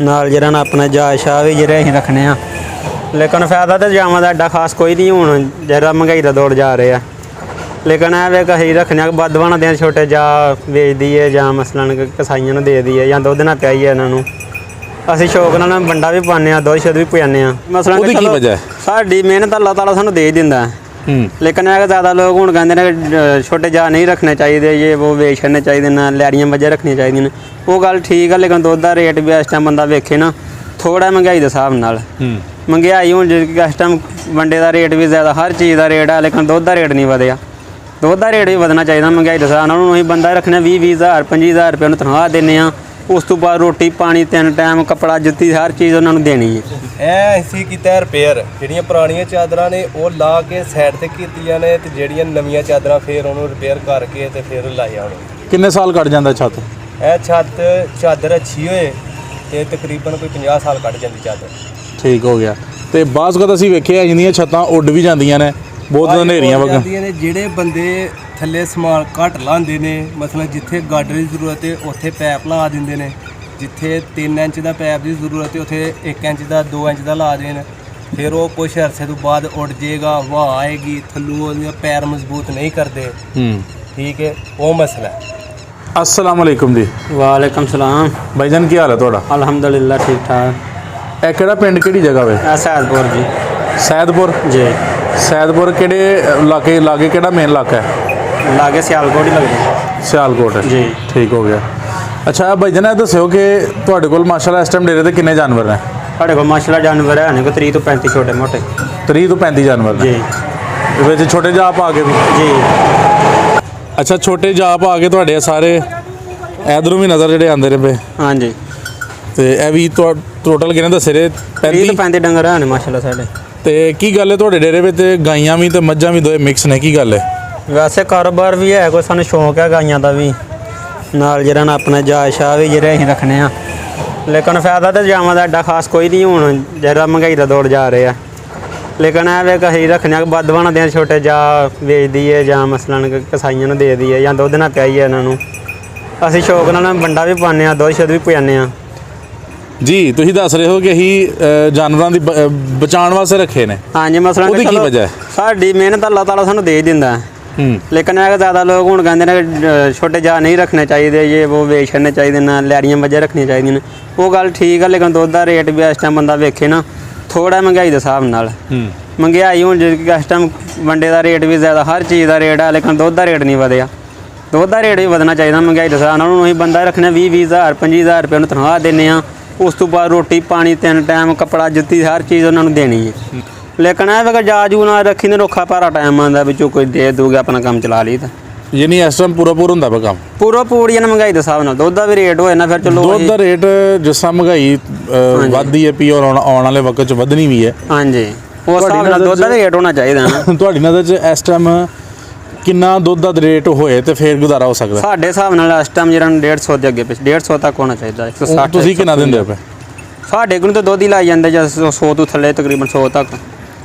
नाल जिहड़ा ना अपना जायज़ शाह भी जिहड़े असीं रखने आ। लेकिन फायदा तो जावां दा एड्डा खास कोई नहीं हुण जिहड़ा महंगाई दा दौर जा रहा। लेकिन ऐ असीं रखने बद्ध बना दें छोटे जा बेच दईए जां मसलन कसाइयां नूं दे दईए जां दुद्ध ना पियाईए इन्हां नूं। ਅਸੀਂ ਸ਼ੌਕ ਨਾਲ ਵੰਡਾ ਵੀ ਪਾਉਂਦੇ ਹਾਂ, ਦੁੱਧ ਸ਼ੁੱਧ ਵੀ ਪਿਆਉਂਦੇ ਹਾਂ। ਮਸਲਾ ਉਹਦੀ ਕੀ ਵਜ੍ਹਾ ਹੈ? ਸਾਡੀ ਮਿਹਨਤ ਅੱਲਾਹ ਤਾਲਾ ਸਾਨੂੰ ਦੇ ਦਿੰਦਾ ਹੈ। ਲੇਕਿਨ ਇਹ ਜ਼ਿਆਦਾ ਲੋਕ ਹੁਣ ਕਹਿੰਦੇ ਨੇ ਛੋਟੇ ਜਾ ਨਹੀਂ ਰੱਖਣੇ ਚਾਹੀਦੇ, ਇਹ ਉਹ ਵੇਚ ਛੱਡਣੇ ਚਾਹੀਦੇ ਨੇ, ਲੈੜੀਆਂ ਮੱਝਾਂ ਰੱਖਣੀਆਂ ਚਾਹੀਦੀਆਂ ਨੇ। ਉਹ ਗੱਲ ਠੀਕ ਹੈ, ਲੇਕਿਨ ਦੁੱਧ ਦਾ ਰੇਟ ਵੀ ਇਸ ਟਾਈਮ ਬੰਦਾ ਵੇਖੇ ਨਾ ਥੋੜ੍ਹਾ ਮਹਿੰਗਾਈ ਦੇ ਹਿਸਾਬ ਨਾਲ ਮਹਿੰਗਾਈ ਹੁਣ ਇਸ ਟਾਈਮ ਵੰਡੇ ਦਾ ਰੇਟ ਵੀ ਜ਼ਿਆਦਾ, ਹਰ ਚੀਜ਼ ਦਾ ਰੇਟ ਹੈ, ਲੇਕਿਨ ਦੁੱਧ ਦਾ ਰੇਟ ਨਹੀਂ ਵਧਿਆ। ਦੁੱਧ ਦਾ ਰੇਟ ਵੀ ਵਧਣਾ ਚਾਹੀਦਾ ਮਹਿੰਗਾਈ ਦੇ ਹਿਸਾਬ ਨਾਲ। ਉਹਨੂੰ ਅਸੀਂ ਬੰਦਾ ਰੱਖਣਾ 20,000 25,000 ਰੁਪਏ ਉਹਨੂੰ ਤਨਖਾਹ ਦਿੰਦੇ ਹਾਂ। ਉਸ ਤੋਂ ਬਾਅਦ ਰੋਟੀ ਪਾਣੀ 3 ਟਾਈਮ, ਕੱਪੜਾ ਜੁੱਤੀ ਹਰ ਚੀਜ਼ ਉਹਨਾਂ ਨੂੰ ਦੇਣੀ ਹੈ। ਇਹ ਅਸੀਂ ਕੀਤਾ ਰਿਪੇਅਰ, ਜਿਹੜੀਆਂ ਪੁਰਾਣੀਆਂ ਚਾਦਰਾਂ ਨੇ ਉਹ ਲਾ ਕੇ ਸਾਈਡ ਤੇ ਕੀਤੀਆਂ ਨੇ ਤੇ ਜਿਹੜੀਆਂ ਨਵੀਆਂ ਚਾਦਰਾਂ ਫਿਰ ਉਹਨੂੰ ਰਿਪੇਅਰ ਕਰਕੇ ਤੇ ਫਿਰ ਲਾਇਆ ਉਹਨੂੰ। ਕਿੰਨੇ ਸਾਲ ਕੱਢ ਜਾਂਦਾ ਛੱਤ? ਇਹ ਛੱਤ ਚਾਦਰ ਅੱਛੀ ਹੋਏ ਤੇ ਤਕਰੀਬਨ ਕੋਈ 50 ਸਾਲ ਕੱਢ ਜਾਂਦੀ ਚਾਦਰ। ਠੀਕ ਹੋ ਗਿਆ। ਤੇ ਬਾਅਦ ਕਦ ਅਸੀਂ ਵੇਖਿਆ ਜਿੰਨੀਆਂ ਛੱਤਾਂ ਉੱਡ ਵੀ ਜਾਂਦੀਆਂ ਨੇ, ਬਹੁਤ ਹਨੇਰੀਆਂ ਵਗਾਂ। ਜਿਹੜੇ ਬੰਦੇ ਥੱਲੇ ਸਮਾਨ ਘੱਟ ਲਾਉਂਦੇ ਨੇ, ਮਸਲਨ ਜਿੱਥੇ ਗਾਡਰ ਦੀ ਜ਼ਰੂਰਤ ਹੈ ਉੱਥੇ ਪੈਪ ਲਾ ਦਿੰਦੇ ਨੇ, ਜਿੱਥੇ 3 ਇੰਚ ਦਾ ਪੈਪ ਦੀ ਜ਼ਰੂਰਤ ਹੈ ਉੱਥੇ 1 ਇੰਚ ਦਾ 2 ਇੰਚ ਦਾ ਲਾ ਦੇਣ। ਫਿਰ ਉਹ ਕੁਛ ਅਰਸੇ ਤੋਂ ਬਾਅਦ ਉੱਡ ਜਾਏਗਾ, ਹਵਾ ਆਏਗੀ, ਥੱਲੋਂ ਉਹਦੇ ਪੈਰ ਮਜ਼ਬੂਤ ਨਹੀਂ ਕਰਦੇ। ਠੀਕ ਹੈ, ਉਹ ਮਸਲਾ ਹੈ। अस्सलाम वालेकुम जी। वालेकुम सलाम भाईजान, की हाल है थोड़ा? अल्हम्दुलिल्लाह ठीक ठाक। ਇਹ ਕਿਹੜਾ ਪਿੰਡ ਕਿਹੜੀ ਜਗ੍ਹਾ ਵੇ? सैदपुर जी। सैदपुर जी। सैदपुर ਕਿਹੜੇ ਇਲਾਕੇ ਲਾਗੇ ਕਿਹੜਾ ਮੇਨ ਇਲਾਕਾ ਹੈ? लागे सियालकोट ही लगता ਸਿਆਲਕੋਟ जी। ਠੀਕ ਹੋ ਗਿਆ। ਅੱਛਾ ਭਾਈਜਾਨ, ਇਹ ਦੱਸਿਓ ਕਿ ਤੁਹਾਡੇ ਕੋਲ ਮਾਸ਼ਾਅੱਲਾ ਇਸ ਟਾਈਮ ਡੇਰੇ ਤੇ ਕਿੰਨੇ ਜਾਨਵਰ ਨੇ? साढ़े को माशाल्लाह जानवर है को 30 ਤੋਂ 35 छोटे मोटे। 30 ਤੋਂ 35 ਜਾਨਵਰ ਨੇ जी। ਇਹਦੇ ਵਿੱਚ ਛੋਟੇ ਜਾਪ ਆ ਗਏ ਵੀ? जी। ਅੱਛਾ, ਛੋਟੇ ਜਾਪ ਆ ਗਏ ਤੁਹਾਡੇ ਸਾਰੇ ਇਧਰੋਂ ਵੀ ਨਜ਼ਰ ਜਿਹੜੇ ਆਉਂਦੇ ਨੇ ਪਏ। हाँ जी। ਤੇ ਇਹ ਵੀ ਟੋਟਲ ਕਿੰਨੇ ਦੱਸੇ ਰੇ? 30 ਤੋਂ 35 ਡੰਗਰ ਹਨ माशाल्लाह साढ़े। ਤੇ ਕੀ ਗੱਲ ਹੈ ਤੁਹਾਡੇ ਡੇਰੇ ਵਿੱਚ ਗਾਈਆਂ ਵੀ ਤੇ ਮੱਝਾਂ ਵੀ ਦੋਵੇਂ ਮਿਕਸ ਨੇ, ਕੀ ਗੱਲ ਹੈ? ਵੈਸੇ ਕਾਰੋਬਾਰ ਵੀ ਹੈ, ਕੋਈ ਸਾਨੂੰ ਸ਼ੌਂਕ ਹੈ ਗਾਈਆਂ ਦਾ ਵੀ, ਨਾਲ ਜਿਹੜਾ ਨਾ ਆਪਣਾ ਜਾਇਜ਼ ਸ਼ਾਹ ਵੀ ਜਿਹੜੇ ਅਸੀਂ ਰੱਖਣੇ ਆ। ਲੇਕਿਨ ਫਾਇਦਾ ਤਾਂ ਜਾਵਾਂ ਦਾ ਐਡਾ ਖਾਸ ਕੋਈ ਨਹੀਂ ਹੁਣ ਜਿਹੜਾ ਮਹਿੰਗਾਈ ਦਾ ਦੌਰ ਜਾ ਰਿਹਾ। ਲੇਕਿਨ ਇਹ ਅਸੀਂ ਰੱਖਣੇ ਵੱਧ ਬਣਾ ਦੇਂ ਛੋਟੇ ਜਾ ਵੇਚ ਦਈਏ ਜਾਂ ਮਸਲਨ ਕਸਾਈਆਂ ਨੂੰ ਦੇ ਦਈਏ ਜਾਂ ਦੁੱਧ ਨਾ ਪਿਆਈਏ ਇਹਨਾਂ ਨੂੰ। ਅਸੀਂ ਸ਼ੌਕ ਨਾਲ ਵੰਡਾ ਵੀ ਪਾਉਂਦੇ ਹਾਂ, ਦੁੱਧ ਸ਼ੁੱਧ ਵੀ ਪਿਆਉਂਦੇ ਹਾਂ। ਜੀ, ਤੁਸੀਂ ਦੱਸ ਰਹੇ ਹੋ ਕਿ ਅਸੀਂ ਜਾਨਵਰਾਂ ਦੀ ਬਚਾਉਣ ਵਾਸਤੇ ਰੱਖੇ ਨੇ। ਹਾਂਜੀ, ਮਸਲਨ ਉਹਦੀ ਕੀ ਵਜ੍ਹਾ ਹੈ? ਸਾਡੀ ਮਿਹਨਤ ਅੱਲਾਹ ਤਾਲਾ ਸਾਨੂੰ ਦੇ ਦਿੰਦਾ। ਲੇਕਿਨ ਇਹ ਜ਼ਿਆਦਾ ਲੋਕ ਹੁਣ ਕਹਿੰਦੇ ਨੇ ਛੋਟੇ ਜਾ ਨਹੀਂ ਰੱਖਣੇ ਚਾਹੀਦੇ, ਇਹ ਉਹ ਵੇਚ ਛੱਡਣੇ ਚਾਹੀਦੇ ਨੇ, ਲੈੜੀਆਂ ਮੱਝਾਂ ਰੱਖਣੀਆਂ ਚਾਹੀਦੀਆਂ ਨੇ। ਉਹ ਗੱਲ ਠੀਕ ਹੈ, ਲੇਕਿਨ ਦੁੱਧ ਦਾ ਰੇਟ ਵੀ ਇਸ ਟਾਈਮ ਬੰਦਾ ਵੇਖੇ ਨਾ ਥੋੜ੍ਹਾ ਮਹਿੰਗਾਈ ਦੇ ਹਿਸਾਬ ਨਾਲ ਮਹਿੰਗਾਈ ਹੁਣ ਇਸ ਟਾਈਮ ਵੰਡੇ ਦਾ ਰੇਟ ਵੀ ਜ਼ਿਆਦਾ, ਹਰ ਚੀਜ਼ ਦਾ ਰੇਟ ਹੈ, ਲੇਕਿਨ ਦੁੱਧ ਦਾ ਰੇਟ ਨਹੀਂ ਵਧਿਆ। ਦੁੱਧ ਦਾ ਰੇਟ ਵੀ ਵਧਣਾ ਚਾਹੀਦਾ ਮਹਿੰਗਾਈ ਦੇ ਹਿਸਾਬ ਨਾਲ। ਉਹਨੂੰ ਅਸੀਂ ਬੰਦਾ ਰੱਖਣਾ 20,000 25,000 ਰੁਪਏ ਉਹਨੂੰ ਤਨਖਾਹ ਦਿੰਦੇ ਹਾਂ। ਉਸ ਤੋਂ ਬਾਅਦ ਰੋਟੀ ਪਾਣੀ 3 ਟਾਈਮ, ਕੱਪੜਾ ਜੁੱਤੀ ਹਰ ਚੀਜ਼ ਉਹਨਾਂ ਨੂੰ ਦੇਣੀ ਹੈ। ਲੇਕਿਨ ਇਹ ਵੇਗਾ ਜਾ ਜੂ ਨਾ ਰੱਖੀ ਨੇ ਰੋਖਾ ਭਾਰਾ ਟਾਈਮ ਆਉਂਦਾ ਵਿੱਚੋਂ ਕੋਈ ਦੇ ਦੂਗਾ ਆਪਣਾ ਕੰਮ ਚਲਾ ਲਈ ਤਾਂ ਯਾਨੀ ਇਸ ਟਾਈਮ ਪੂਰਾ ਹੁੰਦਾ ਪਿਆ ਕੰਮ? ਪੂਰਾ ਪੂਰੀ ਨਾ ਮਹਿੰਗਾਈ ਦੇ ਹਿਸਾਬ ਨਾਲ ਦੁੱਧ ਦਾ ਵੀ ਰੇਟ ਹੋਏ ਨਾ, ਫਿਰ ਚਲੋ ਦੁੱਧ ਦਾ ਰੇਟ ਜਿਸ ਤਰ੍ਹਾਂ ਮਹਿੰਗਾਈ ਵੱਧਦੀ ਹੈ ਪੀ ਔਰ ਆਉਣ ਵਾਲੇ ਵਕਤ 'ਚ ਵਧਣੀ ਵੀ ਹੈ। ਹਾਂਜੀ, ਉਸ ਹਿਸਾਬ ਨਾਲ ਦੁੱਧ ਦਾ ਵੀ ਰੇਟ ਹੋਣਾ ਚਾਹੀਦਾ ਨਾ। ਤੁਹਾਡੀ ਨਜ਼ਰ 'ਚ ਇਸ ਟਾਈਮ ਕਿੰਨਾ ਦੁੱਧ ਦਾ ਰੇਟ ਹੋਏ ਤੇ ਫਿਰ ਗੁਜ਼ਾਰਾ ਹੋ ਸਕਦਾ? ਸਾਡੇ ਹਿਸਾਬ ਨਾਲ ਇਸ ਟਾਈਮ ਜਿਹੜਾ 150 ਦੇ ਅੱਗੇ 150 ਤੱਕ ਹੋਣਾ ਚਾਹੀਦਾ। 160 ਤੁਸੀਂ ਕਿੰਨਾ ਦਿੰਦੇ ਪਏ? ਸਾਡੇ ਕੋਲ ਤਾਂ ਦੁੱਧ ਹੀ ਲਾਈ ਜਾਂਦੇ ਜਾਂ 100 ਤੋਂ ਥੱਲੇ ਤਕਰੀਬਨ 100 ਤੱਕ।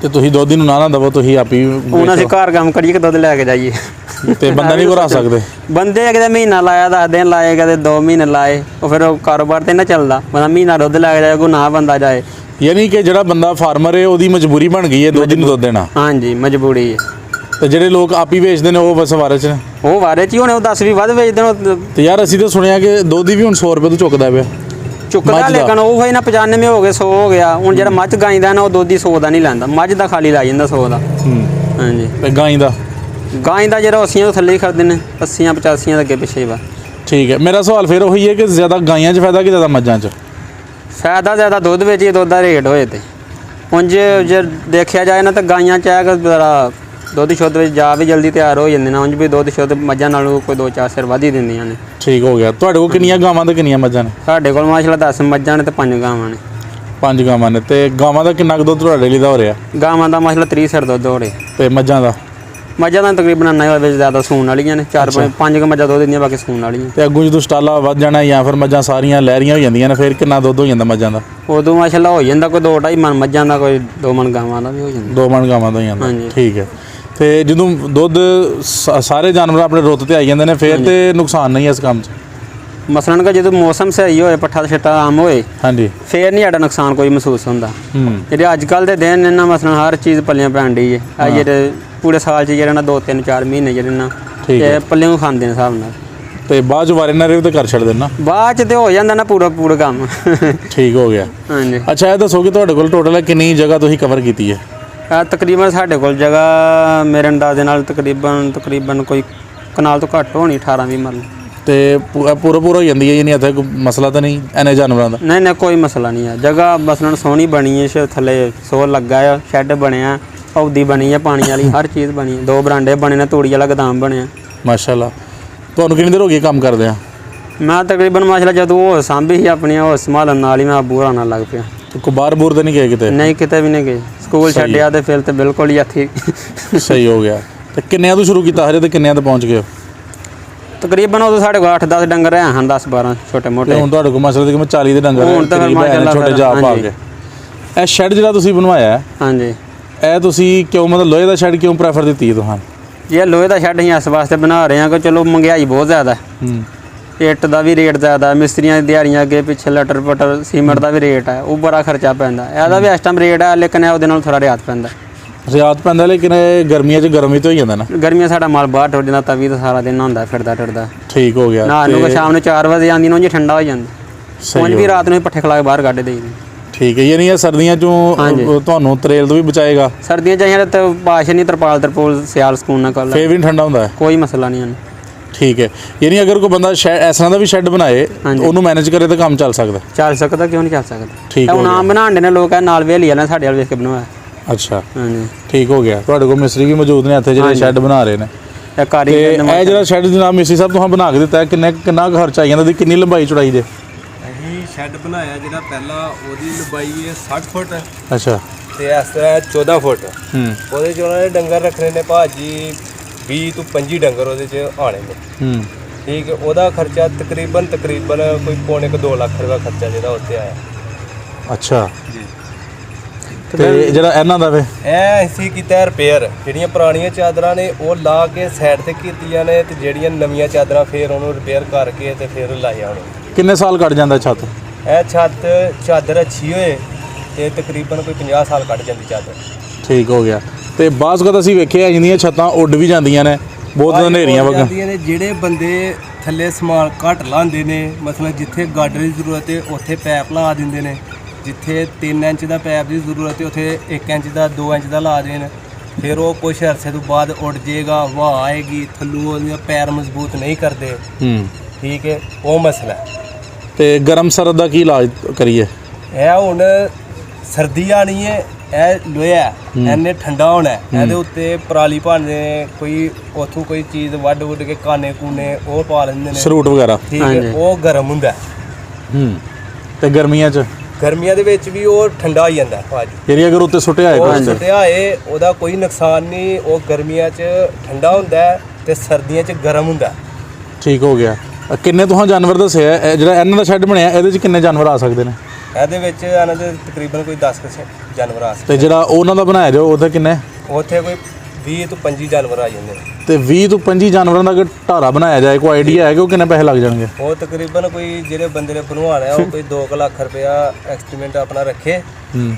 ਤੇ ਤੁਸੀਂ ਦੁੱਧ ਨੂੰ ਨਾ ਦਵੋ, ਤੁਸੀਂ ਆਪ ਹੀ ਹੁਣ ਅਸੀਂ ਘਰ ਕੰਮ ਕਰੀਏ ਕਿ ਦੁੱਧ ਲੈ ਕੇ ਜਾਈਏ ਤੇ ਬੰਦਾ ਨਹੀਂ ਕਰਾ ਸਕਦੇ। ਬੰਦੇ ਕਿਤੇ ਮਹੀਨਾ ਲਾਇਆ 10 ਦਿਨ ਲਾਏ, ਕਦੇ 2 ਮਹੀਨੇ ਲਾਏ, ਉਹ ਫਿਰ ਉਹ ਕਾਰੋਬਾਰ ਤੇ ਨਾ ਚੱਲਦਾ। ਬੰਦਾ ਮਹੀਨਾ ਦੁੱਧ ਲੈ ਕੇ ਜਾਏ, ਕੋਈ ਨਾ ਬੰਦਾ ਜਾਏ। ਯਾਨੀ ਕਿ ਜਿਹੜਾ ਬੰਦਾ ਫਾਰਮਰ ਹੈ ਉਹਦੀ ਮਜਬੂਰੀ ਬਣ ਗਈ ਹੈ ਦੁੱਧ ਨੂੰ ਦੁੱਧ ਦੇਣਾ। ਹਾਂਜੀ, ਮਜਬੂਰੀ ਹੈ। ਤੇ ਜਿਹੜੇ ਲੋਕ ਆਪ ਹੀ ਵੇਚਦੇ ਨੇ ਉਹ ਬਸ ਵਾਰੇ 'ਚ ਨੇ। ਉਹ ਵਾਰੇ 'ਚ ਹੀ ਹੋਣੇ, ਉਹ 10 ਵੀ ਵੱਧ ਵੇਚਦੇ ਨੇ। ਤੇ ਯਾਰ ਅਸੀਂ ਤਾਂ ਸੁਣਿਆ ਕਿ ਦੁੱਧ ਵੀ ਹੁਣ 100 ਰੁਪਏ ਤੋਂ ਚੁੱਕਦਾ ਪਿਆ। ਚੁੱਕਦਾ, ਲੇਕਿਨ ਉਹ ਹੀ ਨਾ 95 ਹੋ ਗਏ, 100 ਹੋ ਗਿਆ। ਹੁਣ ਜਿਹੜਾ ਮੱਝ ਗਾਈ ਦਾ ਨਾ ਉਹ ਦੁੱਧ ਹੀ 100 ਦਾ ਨਹੀਂ ਲੈਂਦਾ, ਮੱਝ ਦਾ ਖਾਲੀ ਲਾ ਜਾਂਦਾ 100 ਦਾ। ਹਾਂਜੀ, ਤੇ ਗਾਂ ਦਾ ਜਿਹੜਾ 80 ਤੋਂ ਥੱਲੇ ਹੀ ਖੜਦੇ ਨੇ, 80 85 ਦੇ ਅੱਗੇ ਪਿੱਛੇ ਵਾ। ਠੀਕ ਹੈ, ਮੇਰਾ ਸਵਾਲ ਫਿਰ ਉਹੀ ਹੈ ਕਿ ਜ਼ਿਆਦਾ ਗਾਈਆਂ 'ਚ ਫਾਇਦਾ ਕਿ ਜ਼ਿਆਦਾ ਮੱਝਾਂ 'ਚ? ਫਾਇਦਾ ਜ਼ਿਆਦਾ ਦੁੱਧ ਵਿੱਚ ਹੀ, ਦੁੱਧ ਦਾ ਰੇਟ ਹੋਏ ਤੇ। ਹੁਣ ਜੇ ਦੇਖਿਆ ਜਾਏ ਨਾ ਤਾਂ ਗਾਈਆਂ 'ਚ ਹੈ ਕਿ ਜ਼ਰਾ ਦੁੱਧ ਸ਼ੁੱਧ ਵਿੱਚ ਜਾ ਵੀ ਜਲਦੀ ਤਿਆਰ ਹੋ ਜਾਂਦੇ ਨੇ। ਉਂਝ ਵੀ ਦੁੱਧ ਸ਼ੁੱਧ ਮੱਝਾਂ ਨਾਲੋਂ ਕੋਈ 2-4 ਸਿਰ ਵੱਧ ਹੀ ਦਿੰਦੀਆਂ ਨੇ। ਠੀਕ ਹੋ ਗਿਆ। ਤੁਹਾਡੇ ਕੋਲ ਕਿੰਨੀਆਂ ਗਾਵਾਂ ਤੇ ਕਿੰਨੀਆਂ ਮੱਝਾਂ ਨੇ? ਸਾਡੇ ਕੋਲ ਮਾਸ਼ਾਅੱਲਾ 10 ਮੱਝਾਂ ਨੇ ਤੇ 5 ਗਾਵਾਂ ਨੇ। 5 ਗਾਵਾਂ ਨੇ। ਤੇ ਗਾਵਾਂ ਦਾ ਕਿੰਨਾ ਕੁ ਦੁੱਧ ਤੁਹਾਡੇ ਲਈ ਦਾ ਹੋ ਰਿਹਾ? ਗਾਵਾਂ ਦਾ ਮਾਸ਼ਾਅੱਲਾ 30 ਸਿਰ ਦੁੱਧ ਹੋ ਰਿਹਾ। ਤੇ ਮੱਝਾਂ ਦਾ? ਮੱਝਾਂ ਦਾ ਤਕਰੀਬਨ ਨਾ ਵਿੱਚ ਜ਼ਿਆਦਾ ਸੂਣ ਵਾਲੀਆਂ ਨੇ, 4-5 ਮੱਝਾਂ ਦੁੱਧ ਦਿੰਦੀਆਂ, ਬਾਕੀ ਸੂਣ ਵਾਲੀਆਂ। ਤੇ ਅੱਗੋਂ ਜਦੋਂ ਸਟਾਲਾ ਵੱਧ ਜਾਣਾ ਜਾਂ ਫਿਰ ਮੱਝਾਂ ਸਾਰੀਆਂ ਲਹਿਰੀਆਂ ਹੋ ਜਾਂਦੀਆਂ ਨੇ, ਫਿਰ ਕਿੰਨਾ ਦੁੱਧ ਹੋ ਜਾਂਦਾ ਮੱਝਾਂ ਦਾ? ਉਦੋਂ ਮਾਸ਼ਾਅੱਲਾ ਹੋ ਜਾਂਦਾ ਕੋਈ 2-2.5 ਮਣ ਮੱਝਾਂ ਦਾ, ਕੋਈ 2 ਮਣ ਗਾਵਾਂ ਦਾ ਵੀ ਹੋ ਜਾਂਦਾ। 2 ਮਣ ਗਾਵਾਂ ਦਾ ਹੋ ਜਾਂਦਾ। ਠੀਕ ਹੈ। ਤੇ ਜਦੋਂ ਦੁੱਧ ਸਾਰੇ ਜਾਨਵਰ ਆਪਣੇ ਰੁੱਤ ਤੇ ਆਈ ਜਾਂਦੇ ਨੇ ਫਿਰ ਤੇ ਨੁਕਸਾਨ ਨਹੀਂ ਇਸ ਕੰਮ 'ਚ? ਮਸਲਨ ਕਿ ਜਦੋਂ ਮੌਸਮ ਸਹੀ ਹੋਏ, ਪੱਠਾ ਛੱਟਾ ਆਮ ਹੋਏ, ਹਾਂਜੀ ਫੇਰ ਨਹੀਂ ਸਾਡਾ ਨੁਕਸਾਨ ਕੋਈ ਮਹਿਸੂਸ ਹੁੰਦਾ। ਹੂੰ ਜਿਹੜੇ ਅੱਜ ਕੱਲ੍ਹ ਦੇ ਦਿਨ ਇਹਨਾਂ ਮਸਲਨ ਹਰ ਚੀਜ਼ ਪੱਲਿਆਂ ਪੈਣ ਡਈ ਹੈ। ਆ ਜਿਹੜੇ ਪੂਰੇ ਸਾਲ 'ਚ ਜਿਹੜੇ ਨਾ 2-3-4 ਮਹੀਨੇ ਜਿਹੜੇ ਨਾ ਠੀਕ ਹੈ। ਇਹ ਪੱਲਿਆਂ ਖਾਂਦੇ ਨੇ ਹਿਸਾਬ ਨਾਲ। ਤੇ ਬਾਅਦ ਚ ਵਾਰੇ ਨਾਰੇ ਤੇ ਕਰ ਛੱਡਦੇ ਨਾ, ਬਾਅਦ 'ਚ ਤੇ ਹੋ ਜਾਂਦਾ ਨਾ ਪੂਰਾ ਕੰਮ। ਠੀਕ ਹੋ ਗਿਆ। ਹਾਂਜੀ। ਅੱਛਾ ਇਹ ਦੱਸੋ ਕਿ ਤੁਹਾਡੇ ਕੋਲ ਟੋਟਲ ਕਿੰਨੀ ਜਗ੍ਹਾ ਤੁਸੀਂ ਕਵਰ ਕੀਤੀ ਹੈ? ਤਕਰੀਬਨ ਸਾਡੇ ਕੋਲ ਜਗ੍ਹਾ ਮੇਰੇ ਅੰਦਾਜ਼ੇ ਨਾਲ ਤਕਰੀਬਨ ਕੋਈ ਕਨਾਲ ਤੋਂ ਘੱਟ ਹੋਣੀ 18-20 ਮਰਲੇ। ਤੇ ਪੂਰਾ ਹੋ ਜਾਂਦੀ ਹੈ, ਯਾਨੀ ਇੱਥੇ ਕੋਈ ਮਸਲਾ ਤਾਂ ਨਹੀਂ ਐਨੇ ਜਾਨਵਰਾਂ ਦਾ? ਨਹੀਂ ਕੋਈ ਮਸਲਾ ਨਹੀਂ ਹੈ। ਜਗ੍ਹਾ ਮਸਲਨ ਸੋਹਣੀ ਬਣੀ ਹੈ, ਥੱਲੇ ਸੋਰ ਲੱਗਾ ਆ, ਸ਼ੈੱਡ ਬਣਿਆ, ਹੌਦੀ ਬਣੀ ਹੈ ਪਾਣੀ ਵਾਲੀ, ਹਰ ਚੀਜ਼ ਬਣੀ ਹੈ, 2 ਬਰਾਂਡੇ ਬਣੇ ਨੇ, ਤੂੜੀ ਵਾਲਾ ਗੋਦਾਮ ਬਣਿਆ। ਮਾਸ਼ਾਅੱਲਾ। ਤੁਹਾਨੂੰ ਕਿੰਨੀ ਦੇਰ ਹੋ ਗਈ ਕੰਮ ਕਰਦੇ ਆ? ਮੈਂ ਤਕਰੀਬਨ ਮਾਸ਼ਾਅੱਲਾ ਜਦੋਂ ਉਹ ਸਾਂਭੀ ਸੀ ਆਪਣੀਆਂ, ਉਹ ਸੰਭਾਲਣ ਨਾਲ ਹੀ ਮੈਂ ਬੂਰ ਆਉਣ ਲੱਗ ਪਿਆ। ਕੋਈ ਬਾਹਰ ਬੂਰ ਤਾਂ ਨਹੀਂ ਗਏ ਕਿਤੇ? ਨਹੀਂ ਕਿਤੇ ਵੀ ਨਹੀਂ ਗਏ। ਸਕੂਲ ਛੱਡਿਆ ਤੇ ਫਿਰ ਤੇ ਬਿਲਕੁਲ ਹੀ ਹੱਥੀ। ਸਹੀ ਹੋ ਗਿਆ। ਤੇ ਕਿੰਨਿਆਂ ਤੋਂ ਸ਼ੁਰੂ ਕੀਤਾ ਹਜੇ ਤੇ ਕਿੰਨਿਆਂ ਤੇ ਪਹੁੰਚ ਗਏ ਹੋ? ਤਕਰੀਬਨ ਉਦੋਂ ਸਾਡੇ ਕੋਲ 8-10 ਡੰਗਰ ਹਨ, 10-12 ਛੋਟੇ ਮੋਟੇ। ਹੁਣ ਤੁਹਾਡੇ ਕੋਲ ਮਸਲਾ ਤੇ ਕਿ 40 ਦੇ ਡੰਗਰ ਹੁਣ ਤਾਂ ਫਿਰ ਮਾਸ਼ਾਅੱਲਾ ਛੋਟੇ ਜਾ ਪਾ ਕੇ। ਇਹ ਸ਼ੈੱਡ ਜਿਹੜਾ ਤੁਸੀਂ ਬਣਵਾਇਆ ਹੈ, ਹਾਂਜੀ, ਇਹ ਤੁਸੀਂ ਕਿਉਂ ਮਤਲਬ ਲੋਹੇ ਦਾ ਸ਼ੈੱਡ ਕਿਉਂ ਪ੍ਰੈਫਰ ਦਿੱਤੀ ਹੈ ਤੁਹਾਨੂੰ? ਇਹ ਲੋਹੇ ਦਾ ਸ਼ੈੱਡ ਅਸੀਂ ਇਸ ਵਾਸਤੇ ਬਣਾ ਰਹੇ ਹਾਂ ਕਿ ਚਲੋ ਮਹਿੰਗਾਈ ਬਹੁਤ ਜ਼ਿਆਦਾ ਹੈ। ਇੱਟ ਦਾ ਵੀ ਰੇਟ ਜ਼ਿਆਦਾ, ਮਿਸਤਰੀਆਂ ਦੀ ਦਿਹਾੜੀਆਂ ਅੱਗੇ ਪਿੱਛੇ, ਲਟਰ ਪਟਰ ਸੀਮੈਂਟ ਦਾ ਵੀ ਰੇਟ ਹੈ, ਉਹ ਬੜਾ ਖਰਚਾ ਪੈਂਦਾ। ਇਹਦਾ ਵੀ ਇਸ ਟਾਈਮ ਰੇਟ ਹੈ, ਲੇਕਿਨ ਉਹਦੇ ਨਾਲ ਥੋੜਾ ਰਿਆਤ ਪੈਂਦਾ। ਰਿਆਤ ਪੈਂਦਾ, ਲੇਕਿਨ ਗਰਮੀਆਂ 'ਚ ਗਰਮੀ ਤੋਂ ਹੀ ਜਾਂਦਾ ਨਾ। ਗਰਮੀਆਂ ਸਾਡਾ ਮਾਲ ਬਾਹਰ ਟੁੱਟ ਜਾਂਦਾ, ਤਵੀ ਤਾਂ ਸਾਰਾ ਦਿਨ ਹੁੰਦਾ ਫਿਰਦਾ ਟੁੱਟਦਾ। ਠੀਕ ਹੋ ਗਿਆ। ਨਾ ਨੂੰ ਸ਼ਾਮ ਨੂੰ 4 ਵਜੇ ਆਉਂਦੀ ਨੂੰ ਜੀ ਠੰਡਾ ਹੋ ਜਾਂਦਾ। ਉਂਝ ਵੀ ਰਾਤ ਨੂੰ ਪੱਠੇ ਖਲਾ ਕੇ ਬਾਹਰ ਕੱਢ ਦੇਈਦੇ। ਠੀਕ ਹੈ, ਯਾਨੀ ਇਹ ਸਰਦੀਆਂ 'ਚੋਂ ਤੁਹਾਨੂੰ ਤਰੇਲ ਤੋਂ ਵੀ ਬਚਾਏਗਾ। ਸਰਦੀਆਂ 'ਚ ਅਸੀਂ ਤਾਂ ਬਾਸ਼ ਨਹੀਂ, ਤਰਪਾਲ ਸਿਆਲ ਸਕੂਨ ਨਾਲ ਕਰ ਲੈ, ਫੇਰ ਵੀ ਠੰਡਾ ਹੁੰਦਾ ਹੈ, ਕੋਈ ਮਸਲਾ ਨਹੀਂ ਹਨ। ਠੀਕ ਹੈ, ਯਾਨੀ ਅਗਰ ਕੋਈ ਬੰਦਾ ਇਸ ਤਰ੍ਹਾਂ ਦਾ ਵੀ ਸ਼ੈੱਡ ਬਣਾਏ, ਉਹਨੂੰ ਮੈਨੇਜ ਕਰੇ ਤਾਂ ਕੰਮ ਚੱਲ ਸਕਦਾ? ਚੱਲ ਸਕਦਾ, ਕਿਉਂ ਨਹੀਂ ਚੱਲ ਸਕਦਾ। ਠੀਕ ਹੁਣ ਆਮ ਬਣਾਉਂਦੇ ਨੇ ਲੋਕ, ਨਾਲ ਵੇਲੀ ਵਾਲਾ ਸਾਡੇ ਵਾਲ ਵੇਖ ਕੇ ਬਣਵਾਇਆ। ਅੱਛਾ, ਹਾਂਜੀ, ਠੀਕ ਹੋ ਗਿਆ। ਤੁਹਾਡੇ ਕੋਲ ਮਿਸਤਰੀ ਵੀ ਮੌਜੂਦ ਨੇ ਇੱਥੇ ਜਿਹੜੇ ਸ਼ੈੱਡ ਬਣਾ ਰਹੇ ਨੇ। ਇਹ ਕਾਰੀਗਰ ਨੇ। ਇਹ ਜਿਹੜਾ ਸ਼ੈੱਡ ਜਨਾਬ ਮਿਸਤਰੀ ਸਾਹਿਬ ਤੁਸੀਂ ਬਣਾ ਕੇ ਦਿੱਤਾ, ਕਿੰਨਾ ਖਰਚਾ ਆ ਜਾਂਦਾ ਤੇ ਕਿੰਨੀ ਲੰਬਾਈ ਚੌੜਾਈ ਦੇ? ਅਸੀਂ ਸ਼ੈੱਡ ਬਣਾਇਆ ਜਿਹੜਾ ਪਹਿਲਾਂ, ਉਹਦੀ ਲੰਬਾਈ ਹੈ 60 ਫੁੱਟ ਅੱਛਾ, ਤੇ ਇਸ ਤਰ੍ਹਾਂ 14 ਫੁੱਟ। ਉਹਦੇ 'ਚ ਉਹਨਾਂ ਨੇ ਡੰਗਰ ਰੱਖਣੇ ਨੇ ਭਾਜੀ 20 ਤੋਂ 25 ਡੰਗਰ ਉਹਦੇ 'ਚ ਆਣੇ ਨੇ। ਠੀਕ ਹੈ, ਉਹਦਾ ਖਰਚਾ ਤਕਰੀਬਨ ਕੋਈ ਪੌਣੇ 2 ਲੱਖ ਰੁਪਏ ਖਰਚਾ ਜਿਹੜਾ ਉੱਤੇ ਆਇਆ। ਅੱਛਾ ਜੀ। ਤੇ ਜਿਹੜਾ ਇਹਨਾਂ ਦਾ ਵੇ, ਇਹ ਅਸੀਂ ਕੀਤਾ ਰਿਪੇਅਰ। ਜਿਹੜੀਆਂ ਪੁਰਾਣੀਆਂ ਚਾਦਰਾਂ ਨੇ ਉਹ ਲਾ ਕੇ ਸਾਈਡ ਤੇ ਕੀਤੀਆਂ ਨੇ, ਤੇ ਜਿਹੜੀਆਂ ਨਵੀਆਂ ਚਾਦਰਾਂ ਫੇਰ ਉਹਨੂੰ ਰਿਪੇਅਰ ਕਰਕੇ ਤੇ ਫਿਰ ਲਾਇਆ ਉਹਨੂੰ। ਕਿੰਨੇ ਸਾਲ ਕੱਢ ਜਾਂਦਾ ਛੱਤ? ਇਹ ਚਾਦਰ ਅੱਛੀ ਹੋਏ ਤੇ ਤਕਰੀਬਨ ਕੋਈ 50 ਸਾਲ ਕੱਢ ਜਾਂਦੀ ਚਾਦਰ। ਠੀਕ ਹੋ ਗਿਆ। ਤੇ ਬਾਅਦ ਕਦ ਅਸੀਂ ਵੇਖਿਆ ਇੰਨੀਆਂ ਛੱਤਾਂ ਉੱਡ ਵੀ ਜਾਂਦੀਆਂ ਨੇ, ਬਹੁਤ ਹਨੇਰੀਆਂ ਵਗਾਂ। ਜਿਹੜੇ ਬੰਦੇ ਥੱਲੇ ਸਮਾਨ ਘੱਟ ਲਾਉਂਦੇ ਨੇ, ਮਤਲਬ ਜਿੱਥੇ ਗਾਡਰ ਦੀ ਜ਼ਰੂਰਤ ਹੈ ਉੱਥੇ ਪੈਪ ਲਾ ਦਿੰਦੇ ਨੇ, ਜਿੱਥੇ 3 ਇੰਚ ਦਾ ਪੈਪ ਦੀ ਜ਼ਰੂਰਤ ਹੈ ਉੱਥੇ 1 ਇੰਚ ਦਾ 2 ਇੰਚ ਦਾ ਲਾ ਦੇਣ। ਫਿਰ ਉਹ ਕੁਛ ਅਰਸੇ ਤੋਂ ਬਾਅਦ ਉੱਡ ਜਾਏਗਾ, ਹਵਾ ਆਏਗੀ, ਥੱਲੋਂ ਉਹਦੀਆਂ ਪੈਰ ਮਜ਼ਬੂਤ ਨਹੀਂ ਕਰਦੇ। ਠੀਕ ਹੈ, ਉਹ ਮਸਲਾ ਹੈ। ਤੇ ਗਰਮ ਸਰਦ ਦਾ ਕੀ ਇਲਾਜ ਕਰੀਏ? ਇਹ ਹੁਣ ਸਰਦੀ ਆਣੀ ਹੈ, ਇਹ ਲੋਹਾ ਇਹਨੇ ਠੰਡਾ ਹੋਣਾ, ਇਹਦੇ ਉੱਤੇ ਪਰਾਲੀ ਭਾਂਦੇ ਨੇ, ਕੋਈ ਉੱਥੋਂ ਕੋਈ ਚੀਜ਼ ਵੱਢ ਕੇ ਕਾਨੇ ਕੂਨੇ ਉਹ ਪਾ ਲੈਂਦੇ ਨੇ, ਸਰੂਟ ਵਗੈਰਾ। ਠੀਕ ਹੈ, ਉਹ ਗਰਮ ਹੁੰਦਾ। ਤੇ ਗਰਮੀਆਂ ਦੇ ਵਿੱਚ ਵੀ ਉਹ ਠੰਡਾ ਹੋ ਜਾਂਦਾ ਭਾਜੀ। ਜਿਹੜੀ ਅਗਰ ਉੱਤੇ ਸੁੱਟਿਆ ਹੋਏ ਉਹਦਾ ਕੋਈ ਨੁਕਸਾਨ ਨਹੀਂ, ਉਹ ਗਰਮੀਆਂ 'ਚ ਠੰਡਾ ਹੁੰਦਾ ਤੇ ਸਰਦੀਆਂ 'ਚ ਗਰਮ ਹੁੰਦਾ। ਠੀਕ ਹੋ ਗਿਆ। ਕਿੰਨੇ ਤੁਸੀਂ ਜਾਨਵਰ ਦੱਸਿਆ ਜਿਹੜਾ ਇਹਨਾਂ ਦਾ ਸ਼ੈੱਡ ਬਣਿਆ, ਇਹਦੇ 'ਚ ਕਿੰਨੇ ਜਾਨਵਰ ਆ ਸਕਦੇ ਨੇ? ਇਹਦੇ ਵਿੱਚ ਇਹਨਾਂ ਦੇ ਤਕਰੀਬਨ ਕੋਈ 10 ਜਾਨਵਰ ਆ ਸਕਦੇ। ਤੇ ਜਿਹੜਾ ਉਹਨਾਂ ਦਾ ਬਣਾਇਆ ਜੋ ਉਹਦੇ ਕਿੰਨੇ? ਉੱਥੇ ਕੋਈ 20 ਤੋਂ 25 ਜਾਨਵਰ ਆ ਜਾਂਦੇ ਨੇ। ਤੇ 20 ਤੋਂ 25 ਜਾਨਵਰਾਂ ਦਾ ਅਗਰ ਢਾਰਾ ਬਣਾਇਆ ਜਾਏ, ਕੋਈ ਆਈਡੀਆ ਹੈ ਕਿ ਉਹ ਕਿੰਨੇ ਪੈਸੇ ਲੱਗ ਜਾਣਗੇ? ਉਹ ਤਕਰੀਬਨ ਕੋਈ ਜਿਹੜੇ ਬੰਦੇ ਨੇ ਬਣਵਾਉਣਾ ਹੈ ਉਹ ਕੋਈ 2 ਲੱਖ ਰੁਪਇਆ ਐਸਟੀਮੇਟ ਆਪਣਾ ਰੱਖੇ।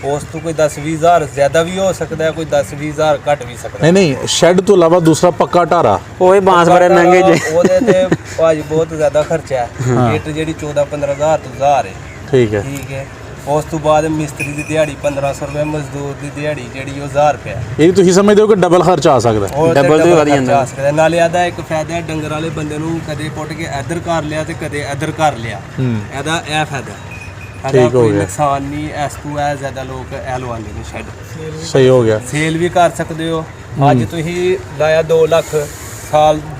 ਉਸ ਤੋਂ ਕੋਈ 10-20 ਹਜ਼ਾਰ ਜ਼ਿਆਦਾ ਵੀ ਹੋ ਸਕਦਾ ਹੈ, ਕੋਈ 10-20 ਹਜ਼ਾਰ ਘੱਟ ਵੀ ਸਕਦਾ। ਨਹੀਂ ਸ਼ੈੱਡ ਤੋਂ ਇਲਾਵਾ ਦੂਸਰਾ ਪੱਕਾ ਢਾਰਾ, ਉਹ ਬਾਂਸ ਬੜੇ ਮਹਿੰਗੇ ਜੇ, ਉਹਦੇ ਤੇ ਭਾਜੀ ਬਹੁਤ ਜ਼ਿਆਦਾ ਖਰਚਾ ਹੈ। ਇੱਟ ਜਿਹੜੀ 14-15 ਹਜ਼ਾਰ ਤੋਂ ਹਜ਼ਾਰ ਹੈ। ਠੀਕ ਹੈ। ਉਸ ਤੋਂ ਬਾਅਦ ਮਿਸਤਰੀ ਦੀ ਦਿਹਾੜੀ 1500 ਰੁਪਏ, ਮਜ਼ਦੂਰ ਦੀ ਦਿਹਾੜੀ ਜਿਹੜੀ ਉਹ 1000 ਰੁਪਏ। ਇਹ ਤੁਸੀਂ ਸਮਝਦੇ ਹੋ ਕਿ ਡਬਲ ਖਰਚਾ ਆ ਸਕਦਾ? ਡਬਲ ਤੋਂ ਵਧ ਜਾਂਦਾ। ਨਾਲੇ ਆਦਾ ਇੱਕ ਫਾਇਦਾ ਡੰਗਰ ਵਾਲੇ ਬੰਦੇ ਨੂੰ, ਕਦੇ ਪੁੱਟ ਕੇ ਇੱਧਰ ਕਰ ਲਿਆ ਤੇ ਕਦੇ ਇੱਧਰ ਕਰ ਲਿਆ, ਇਹਦਾ ਇਹ ਫਾਇਦਾ। ਠੀਕ ਹੋ ਗਿਆ। ਨੁਕਸਾਨ ਨਹੀਂ, ਇਸ ਤੋਂ ਇਹ ਜ਼ਿਆਦਾ ਲੋਕ ਇਹ ਲਵਾਉਂਦੇ ਨੇ ਸ਼ੈੱਡ। ਸਹੀ ਹੋ ਗਿਆ। ਸੇਲ ਵੀ ਕਰ ਸਕਦੇ ਹੋ। ਅੱਜ ਤੁਸੀਂ ਲਾਇਆ 2 ਲੱਖ,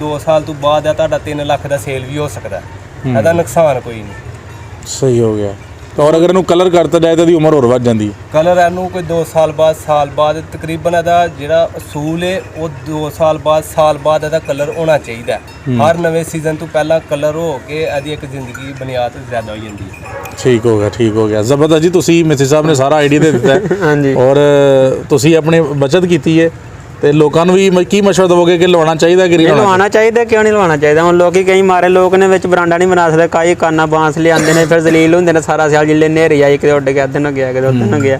2 ਸਾਲ ਤੋਂ ਬਾਅਦ ਇਹ ਤੁਹਾਡਾ 3 ਲੱਖ ਦਾ ਸੇਲ ਵੀ ਹੋ ਸਕਦਾ, ਇਹਦਾ ਨੁਕਸਾਨ ਕੋਈ ਨਹੀਂ। ਸਹੀ ਹੋ ਗਿਆ। ਔਰ ਅਗਰ ਇਹਨੂੰ ਕਲਰ ਕਰਤਾ ਜਾਏ ਤਾਂ ਇਹਦੀ ਉਮਰ ਹੋਰ ਵੱਧ ਜਾਂਦੀ ਹੈ। ਕਲਰ ਇਹਨੂੰ ਕੋਈ 2 ਸਾਲ ਬਾਅਦ ਤਕਰੀਬਨ ਇਹਦਾ ਜਿਹੜਾ ਅਸੂਲ ਹੈ ਉਹ 2 ਸਾਲ ਬਾਅਦ ਇਹਦਾ ਕਲਰ ਹੋਣਾ ਚਾਹੀਦਾ। ਹਰ ਨਵੇਂ ਸੀਜ਼ਨ ਤੋਂ ਪਹਿਲਾਂ ਕਲਰ ਹੋ ਕੇ ਇਹਦੀ ਇੱਕ ਜ਼ਿੰਦਗੀ ਬੁਨਿਆਦ ਜ਼ਿਆਦਾ ਹੋ ਜਾਂਦੀ ਹੈ। ਠੀਕ ਹੋ ਗਿਆ। ਜ਼ਬਰਦਸਤ ਜੀ, ਤੁਸੀਂ ਮਿਸਟਰ ਸਾਹਿਬ ਨੇ ਸਾਰਾ ਆਈਡੀਆ ਦੇ ਦਿੱਤਾ ਹੈ। ਹਾਂਜੀ। ਔਰ ਤੁਸੀਂ ਆਪਣੀ ਬਚਤ ਕੀਤੀ ਹੈ ਤੇ ਲੋਕਾਂ ਨੂੰ ਵੀ ਕੀ ਮਸ਼ਵਰਾ ਦਵੋਗੇ ਕਿ ਲਵਾਉਣਾ ਚਾਹੀਦਾ ਕਿ ਨਹੀਂ ਲਵਾਉਣਾ ਚਾਹੀਦਾ? ਕਿਉਂ ਨਹੀਂ ਲਵਾਉਣਾ ਚਾਹੀਦਾ? ਹੁਣ ਲੋਕੀ ਕਈ ਮਾਰੇ ਲੋਕ ਨੇ ਵਿੱਚ ਬਰਾਂਡਾ ਨਹੀਂ ਬਣਾ ਸਕਦੇ, ਕਾਈ ਕਾਨਾ ਬਾਂਸ ਲਿਆਉਂਦੇ ਨੇ, ਫਿਰ ਜ਼ਲੀਲ ਹੁੰਦੇ ਨੇ ਸਾਰਾ ਸਿਆਲ। ਜਿੱਲੇ ਨੇਰੀ ਆਈ ਕਿਤੇ ਉੱਡ ਗਿਆ, ਇੱਧਰ ਨੂੰ ਗਿਆ, ਕਿਤੇ ਉੱਧਰ ਨੂੰ ਗਿਆ,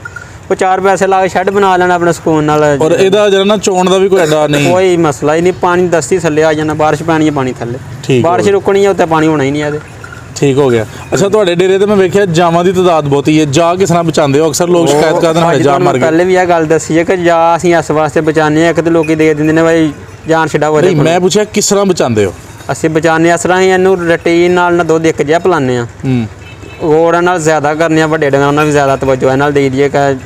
ਉਹ 4 ਪੈਸੇ ਲਾ ਕੇ ਸ਼ੈੱਡ ਬਣਾ ਲੈਣਾ ਆਪਣੇ ਸਕੂਨ ਨਾਲ। ਔਰ ਇਹਦਾ ਜਿਹੜਾ ਨਾ ਚੋਣ ਦਾ ਵੀ ਕੋਈ ਐਡਾ ਨਹੀਂ, ਕੋਈ ਮਸਲਾ ਹੀ ਨਹੀਂ। ਪਾਣੀ ਦਸਤੀ ਥੱਲੇ ਆ ਜਾਣਾ, ਬਾਰਿਸ਼ ਪੈਣੀ ਹੈ ਪਾਣੀ ਥੱਲੇ, ਬਾਰਿਸ਼ ਰੁਕਣੀ ਹੈ ਉੱਤੇ ਪਾਣੀ ਹੋਣਾ ਹੀ ਨਹੀਂ ਇਹਦੇ। ਠੀਕ ਹੋ ਗਿਆ। ਅੱਛਾ, ਤੁਹਾਡੇ ਡੇਰੇ ਤੇ ਮੈਂ ਵੇਖਿਆ ਜਾਵਾਂ ਦੀ ਤਾਦਾਦ ਬਹੁਤੀ ਹੈ, ਜਾ ਕਿਸ ਤਰ੍ਹਾਂ ਬਚਾਉਂਦੇ ਹੋ? ਅਕਸਰ ਲੋਕ ਸ਼ਿਕਾਇਤ ਕਰਦੇ ਨੇ ਜਾ ਮਰ ਗਏ। ਪਹਿਲੇ ਵੀ ਇਹ ਗੱਲ ਦੱਸੀ ਹੈ ਕਿ ਜਾ ਅਸੀਂ ਇਸ ਵਾਸਤੇ ਬਚਾਉਂਦੇ ਹਾਂ, ਇੱਕ ਤੇ ਲੋਕੀ ਦੇ ਦਿੰਦੇ ਨੇ ਬਾਈ ਜਾਨ ਛਡਾਓ ਇਹਦੇ ਕੋਲ। ਮੈਂ ਪੁੱਛਿਆ ਕਿਸ ਤਰ੍ਹਾਂ ਬਚਾਉਂਦੇ ਹੋ? ਅਸੀਂ ਬਚਾਉਂਦੇ ਇਸ ਤਰ੍ਹਾਂ ਹੀ, ਇਹਨੂੰ ਰੂਟੀਨ ਨਾਲ ਨਾ ਦੁੱਧ ਇੱਕ ਜਿਹਾ ਪਿਲਾਉਂਦੇ ਹਾਂ, ਹੋਰ ਨਾਲ ਜ਼ਿਆਦਾ ਕਰਨੇ ਆ, ਵੱਡੇ ਡੰਗਰਾਂ ਨਾਲ ਵੀ ਜ਼ਿਆਦਾ ਤਵੱਜੋ ਇਹ ਨਾਲ ਦੇ ਦਈਏ ਕਿ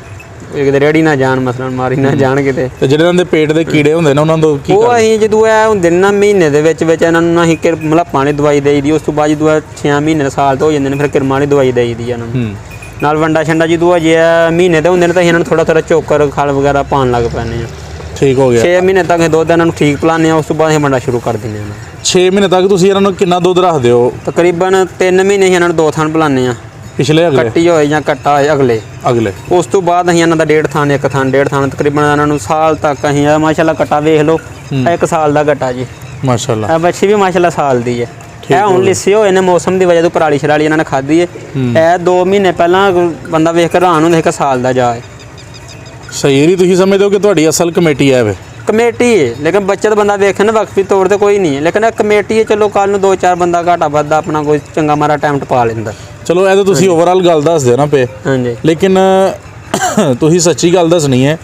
ਕਿਤੇ ਰੇੜੀ ਨਾ ਜਾਣ, ਮਸਲਨ ਮਾਰੀ ਨਾ ਜਾਣ ਕਿਤੇ। ਤੇ ਜਿਹੜੇ ਇਹਨਾਂ ਦੇ ਪੇਟ ਦੇ ਕੀੜੇ ਹੁੰਦੇ ਨੇ ਉਹਨਾਂ ਤੋਂ ਕੀ ਉਹ ਅਸੀਂ ਜਦੋਂ ਇਹ ਹੁੰਦੇ ਨੇ ਨਾ ਮਹੀਨੇ ਦੇ ਵਿੱਚ ਇਹਨਾਂ ਨੂੰ ਅਸੀਂ ਮਤਲਬ ਪਾਣੀ ਦਵਾਈ ਦੇਈ ਦੀ। ਉਸ ਤੋਂ ਬਾਅਦ ਜਦੋਂ 6 ਮਹੀਨੇ ਸਾਲ ਤੋਂ ਹੋ ਜਾਂਦੇ ਨੇ ਫਿਰ ਕਿਰਮਾਂ ਵਾਲੀ ਦਵਾਈ ਦੇਈ ਦੀ ਇਹਨਾਂ ਨੂੰ ਨਾਲ। ਵੰਡਾ ਛੰਡਾ ਜਦੋਂ ਅਜੇ ਮਹੀਨੇ ਦੇ ਹੁੰਦੇ ਨੇ ਤਾਂ ਇਹਨਾਂ ਨੂੰ ਥੋੜਾ ਚੋਕਰ ਖਲ ਵਗੈਰਾ ਪਾਉਣ ਲੱਗ ਪੈਂਦੇ ਆ। ਠੀਕ ਹੋ ਗਿਆ। 6 ਮਹੀਨੇ ਤੱਕ ਦੁੱਧ ਇਹਨਾਂ ਨੂੰ ਠੀਕ ਪਿਲਾਉਂਦੇ ਆ, ਉਸ ਤੋਂ ਬਾਅਦ ਅਸੀਂ ਵੰਡਾ ਸ਼ੁਰੂ ਕਰ ਦਿੰਦੇ ਹਾਂ। 6 ਮਹੀਨੇ ਤੱਕ ਤੁਸੀਂ ਇਹਨਾਂ ਨੂੰ ਕਿੰਨਾ ਦੁੱਧ ਰੱਖਦੇ ਹੋ? ਤਕਰੀਬਨ 3 ਮਹੀਨੇ ਇਹਨਾਂ ਨੂੰ 2 ਥਣ ਪਿਲਾਉਂਦੇ ਆ, ਪਿਛਲੇ ਅਗਲੇ ਕੱਟੀ ਹੋਏ ਜਾਂ ਕੱਟਾ ਹੋਏ ਅਗਲੇ। ਉਸ ਤੋਂ ਬਾਅਦ ਅਸੀਂ ਇਹਨਾਂ ਦਾ 1.5 ਥਣ 1 ਥਣ 1.5 ਥਣ ਤਕਰੀਬਨ ਇਹਨਾਂ ਨੂੰ ਸਾਲ ਤੱਕ ਅਸੀਂ ਮਾਸ਼ਾਅੱਲਾ ਕੱਟਾ ਵੇਖ ਲਓ, 1 ਸਾਲ ਦਾ ਕੱਟਾ ਜੀ ਮਾਸ਼ਾਅੱਲਾ। ਇਹ ਬੱਚੀ ਵੀ ਮਾਸ਼ਾਅੱਲਾ ਸਾਲ ਦੀ ਹੈ। ਇਹ ਹੁਣ ਲਿੱਸੇ ਹੋਏ ਨੇ ਮੌਸਮ ਦੀ ਵਜ੍ਹਾ ਤੋਂ, ਪਰਾਲੀ ਸ਼ਰਾਲੀ ਇਹਨਾਂ ਨੇ ਖਾਧੀ ਹੈ। ਇਹ 2 ਮਹੀਨੇ ਪਹਿਲਾਂ ਬੰਦਾ ਵੇਖ ਕੇ ਹੈਰਾਨ ਹੁੰਦਾ 1 ਸਾਲ ਦਾ ਜਾ ਹੈ। ਸਹੀ ਨਹੀਂ ਤੁਸੀਂ ਸਮਝਦੇ ਹੋ ਕਿ ਤੁਹਾਡੀ ਅਸਲ ਕਮੇਟੀ ਹੈ? ਕਮੇਟੀ ਹੈ ਲੇਕਿਨ ਬੱਚਤ ਬੰਦਾ ਵੇਖੇ ਨਾ ਵਕਫੀ ਤੌਰ ਤੇ ਕੋਈ ਨਹੀਂ ਹੈ, ਲੇਕਿਨ ਇਹ ਕਮੇਟੀ ਹੈ। ਚਲੋ ਕੱਲ ਨੂੰ 2-4 ਬੰਦਾ ਘਾਟਾ ਵੱਧਦਾ ਆਪਣਾ ਕੋਈ ਚੰਗਾ ਮਾਰਾ ਟਾਈਮ ਟਪਾ ਲੈਂਦਾ। ਚਲੋ ਇਹ ਤਾਂ ਤੁਸੀਂ ਓਵਰਆਲ ਗੱਲ ਦੱਸ ਦਿਓ ਨਾ ਪਏ। ਹਾਂਜੀ, ਲੇਕਿਨ ਤੁਸੀਂ ਸੱਚੀ ਗੱਲ ਦੱਸਣੀ ਹੈ